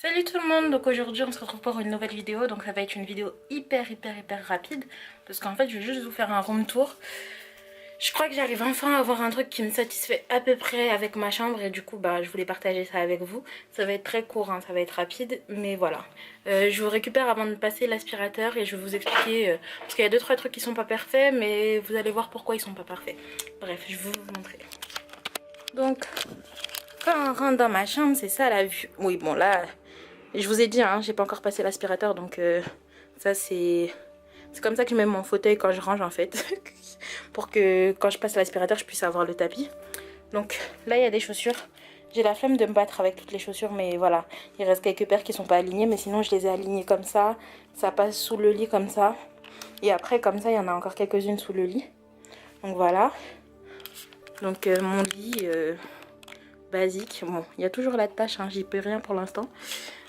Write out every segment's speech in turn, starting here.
Salut tout le monde, donc aujourd'hui on se retrouve pour une nouvelle vidéo, donc ça va être une vidéo hyper rapide parce qu'en fait je vais juste vous faire un room tour. Je crois que j'arrive enfin à avoir un truc qui me satisfait à peu près avec ma chambre et du coup je voulais partager ça avec vous. Ça va être très court, hein, ça va être rapide, mais voilà. Je vous récupère avant de passer l'aspirateur et je vais vous expliquer, parce qu'il y a 2-3 trucs qui sont pas parfaits, mais vous allez voir pourquoi ils sont pas parfaits. Bref, je vais vous montrer. Donc, quand on rentre dans ma chambre, c'est ça la vue. Oui, bon là... Je vous ai dit, hein, j'ai pas encore passé l'aspirateur, donc ça c'est comme ça que je mets mon fauteuil quand je range en fait. Pour que quand je passe l'aspirateur, je puisse avoir le tapis. Donc là, il y a des chaussures. J'ai la flemme de me battre avec toutes les chaussures, mais voilà. Il reste quelques paires qui sont pas alignées, mais sinon je les ai alignées comme ça. Ça passe sous le lit comme ça. Et après, comme ça, il y en a encore quelques-unes sous le lit. Donc voilà. Donc mon lit basique. Bon, il y a toujours la tâche, hein, j'y peux rien pour l'instant.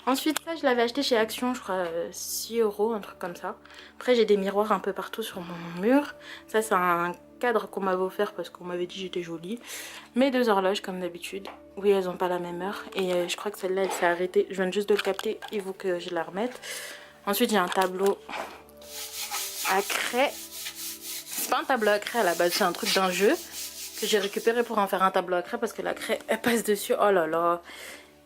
Ensuite, ça, je l'avais acheté chez Action, je crois 6 €, un truc comme ça. Après, j'ai des miroirs un peu partout sur mon mur. Ça, c'est un cadre qu'on m'avait offert parce qu'on m'avait dit que j'étais jolie. Mes 2 horloges, comme d'habitude. Oui, elles n'ont pas la même heure. Et je crois que celle-là, elle s'est arrêtée. Je viens juste de le capter, il faut que je la remette. Ensuite, j'ai un tableau à craie. C'est pas un tableau à craie à la base, c'est un truc d'un jeu que j'ai récupéré pour en faire un tableau à craie parce que la craie, elle passe dessus. Oh là là.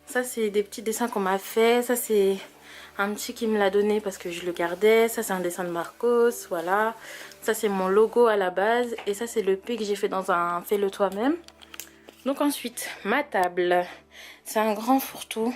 Ça, c'est des petits dessins qu'on m'a fait. Ça, c'est un petit qui me l'a donné parce que je le gardais. Ça, c'est un dessin de Marcos. Voilà. Ça, c'est mon logo à la base. Et ça, c'est le P que j'ai fait dans un fais-le toi-même. Donc ensuite, ma table. C'est un grand fourre-tout.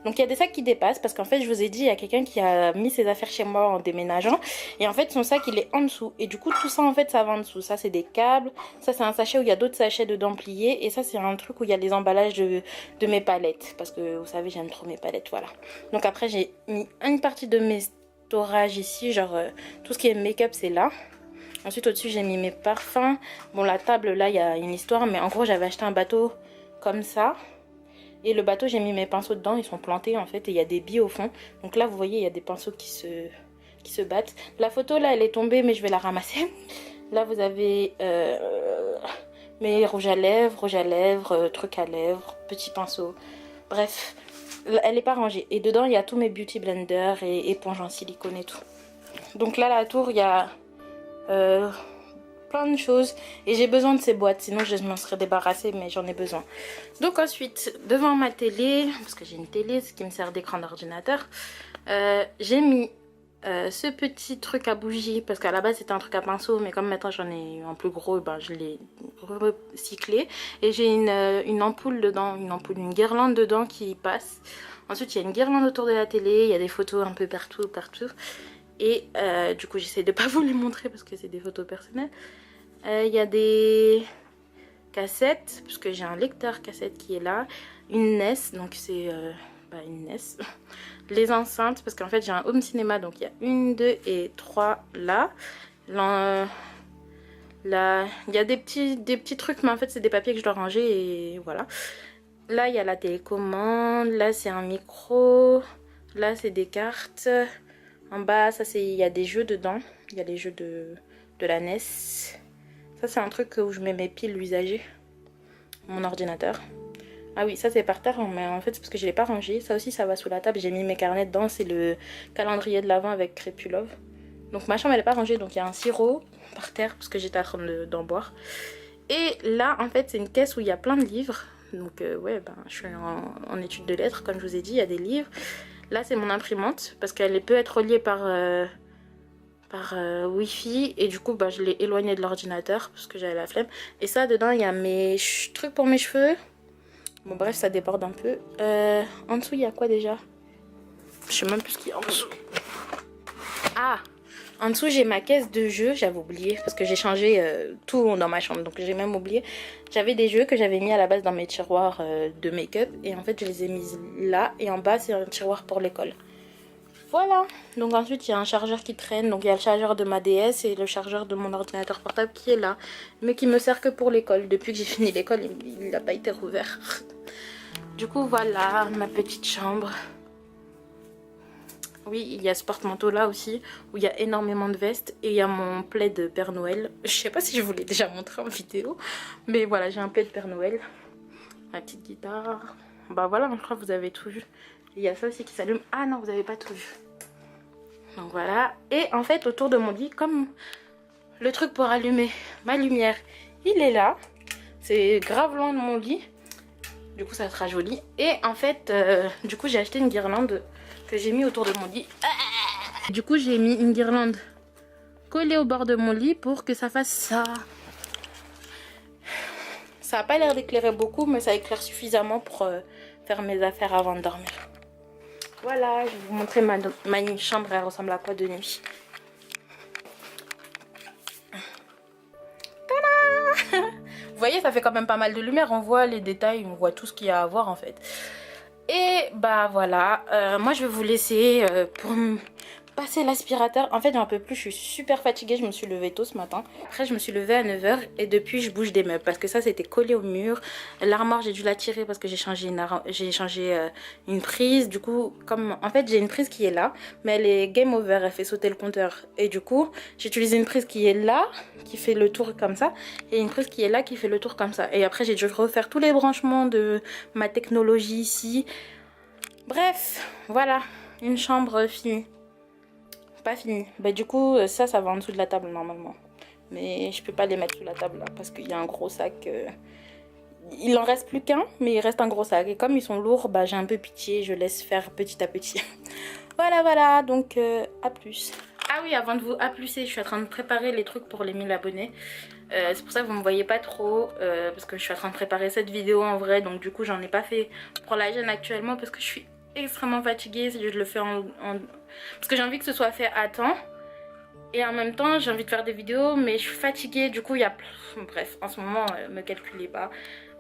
Donc il y a des sacs qui dépassent parce qu'en fait je vous ai dit il y a quelqu'un qui a mis ses affaires chez moi en déménageant et en fait son sac il est en dessous et du coup tout ça en fait ça va en dessous. Ça c'est des câbles, ça c'est un sachet où il y a d'autres sachets dedans pliés et ça c'est un truc où il y a les emballages de mes palettes parce que vous savez j'aime trop mes palettes, voilà. Donc après j'ai mis une partie de mes storages ici, genre tout ce qui est make-up c'est là. Ensuite au-dessus j'ai mis mes parfums. Bon la table là il y a une histoire mais en gros j'avais acheté un bateau comme ça. Et le bateau, j'ai mis mes pinceaux dedans, ils sont plantés en fait, et il y a des billes au fond. Donc là, vous voyez, il y a des pinceaux qui se battent. La photo, là, elle est tombée, mais je vais la ramasser. Là, vous avez mes rouges à lèvres, trucs à lèvres, petits pinceaux. Bref, elle n'est pas rangée. Et dedans, il y a tous mes beauty blenders et éponges en silicone et tout. Donc là, la tour, il y a... plein de choses et j'ai besoin de ces boîtes sinon je m'en serais débarrassée mais j'en ai besoin. Donc ensuite devant ma télé, parce que j'ai une télé ce qui me sert d'écran d'ordinateur, j'ai mis ce petit truc à bougie parce qu'à la base c'était un truc à pinceau mais comme maintenant j'en ai un plus gros, ben, je l'ai recyclé et j'ai une ampoule dedans, une guirlande dedans qui passe. Ensuite il y a une guirlande autour de la télé, il y a des photos un peu partout. Et du coup j'essaie de pas vous les montrer parce que c'est des photos personnelles. Il y a des cassettes, parce que j'ai un lecteur cassette qui est là. Une NES, donc c'est une NES. Les enceintes, parce qu'en fait j'ai un home cinéma, donc il y a 1, 2 et 3 là. Là, il y a des petits trucs, mais en fait c'est des papiers que je dois ranger et voilà. Là il y a la télécommande, là c'est un micro, là c'est des cartes. En bas, ça c'est, il y a des jeux dedans. Il y a les jeux de la NES. Ça c'est un truc où je mets mes piles usagées. Mon ordinateur. Ah oui, ça c'est par terre, mais en fait c'est parce que je l'ai pas rangé. Ça aussi ça va sous la table. J'ai mis mes carnets dedans. C'est le calendrier de l'Avent avec Crépulove. Donc ma chambre elle est pas rangée. Donc il y a un sirop par terre parce que j'étais en train d'en boire. Et là en fait c'est une caisse où il y a plein de livres. Donc ouais, je suis en études de lettres comme je vous ai dit. Il y a des livres. Là c'est mon imprimante parce qu'elle peut être reliée par wifi et du coup je l'ai éloignée de l'ordinateur parce que j'avais la flemme. Et ça dedans il y a mes trucs pour mes cheveux. Bon bref ça déborde un peu. En dessous il y a quoi déjà? Je sais même plus ce qu'il y a en dessous. Ah, en dessous j'ai ma caisse de jeux, j'avais oublié parce que j'ai changé tout dans ma chambre donc j'ai même oublié. J'avais des jeux que j'avais mis à la base dans mes tiroirs de make-up et en fait je les ai mis là et en bas c'est un tiroir pour l'école. Voilà, donc ensuite il y a un chargeur qui traîne, donc il y a le chargeur de ma DS et le chargeur de mon ordinateur portable qui est là, mais qui me sert que pour l'école. Depuis que j'ai fini l'école, il n'a pas été rouvert. Du coup voilà, ma petite chambre. Oui, il y a ce porte-manteau là aussi, où il y a énormément de vestes, et il y a mon plaid Père Noël. Je sais pas si je vous l'ai déjà montré en vidéo, mais voilà, j'ai un plaid Père Noël. Ma petite guitare. Bah voilà, je crois que vous avez tout vu. Il y a ça aussi qui s'allume. Ah non, vous avez pas tout vu. Donc voilà. Et en fait, autour de mon lit, comme le truc pour allumer ma lumière, il est là. C'est grave loin de mon lit. Du coup, ça sera joli. Et en fait, du coup, j'ai acheté une guirlande que j'ai mis autour de mon lit. Du coup, j'ai mis une guirlande collée au bord de mon lit pour que ça fasse ça. Ça n'a pas l'air d'éclairer beaucoup, mais ça éclaire suffisamment pour faire mes affaires avant de dormir. Voilà, je vais vous montrer ma chambre. Elle ressemble à quoi de nuit. Tada! Vous voyez, ça fait quand même pas mal de lumière. On voit les détails, on voit tout ce qu'il y a à voir en fait. Et bah voilà, moi je vais vous laisser pour passer l'aspirateur. En fait j'en peux plus, je suis super fatiguée, je me suis levée tôt ce matin. Après je me suis levée à 9 h et depuis je bouge des meubles parce que ça c'était collé au mur. L'armoire j'ai dû la tirer parce que j'ai changé une prise. Du coup comme en fait j'ai une prise qui est là mais elle est game over, elle fait sauter le compteur. Et du coup j'ai utilisé une prise qui est là, qui fait le tour comme ça, et une prise qui est là qui fait le tour comme ça. Et après j'ai dû refaire tous les branchements de ma technologie ici. Bref, voilà, une chambre finie. Pas finie. Bah du coup, ça va en dessous de la table normalement. Mais je peux pas les mettre sous la table là parce qu'il y a un gros sac. Il en reste plus qu'un, mais il reste un gros sac. Et comme ils sont lourds, bah j'ai un peu pitié, je laisse faire petit à petit. Voilà, donc à plus. Ah oui, avant de vous aplusser, je suis en train de préparer les trucs pour les 1000 abonnés. C'est pour ça que vous me voyez pas trop, parce que je suis en train de préparer cette vidéo en vrai. Donc du coup, j'en ai pas fait pour la chaîne actuellement parce que je suis extrêmement fatiguée. Je le fais parce que j'ai envie que ce soit fait à temps. Et en même temps, j'ai envie de faire des vidéos, mais je suis fatiguée. Du coup, il y a... Bref, en ce moment, me calculez pas.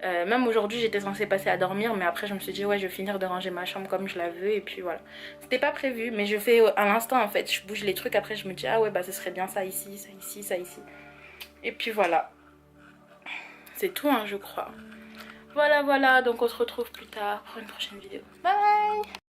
Même aujourd'hui, j'étais censée passer à dormir, mais après, je me suis dit, ouais, je vais finir de ranger ma chambre comme je la veux. Et puis voilà. C'était pas prévu, mais je fais à l'instant, en fait. Je bouge les trucs, après, je me dis, ah ouais, bah, ce serait bien ça ici, ça ici, ça ici. Et puis voilà. C'est tout, hein, je crois. Voilà, donc on se retrouve plus tard pour une prochaine vidéo. Bye!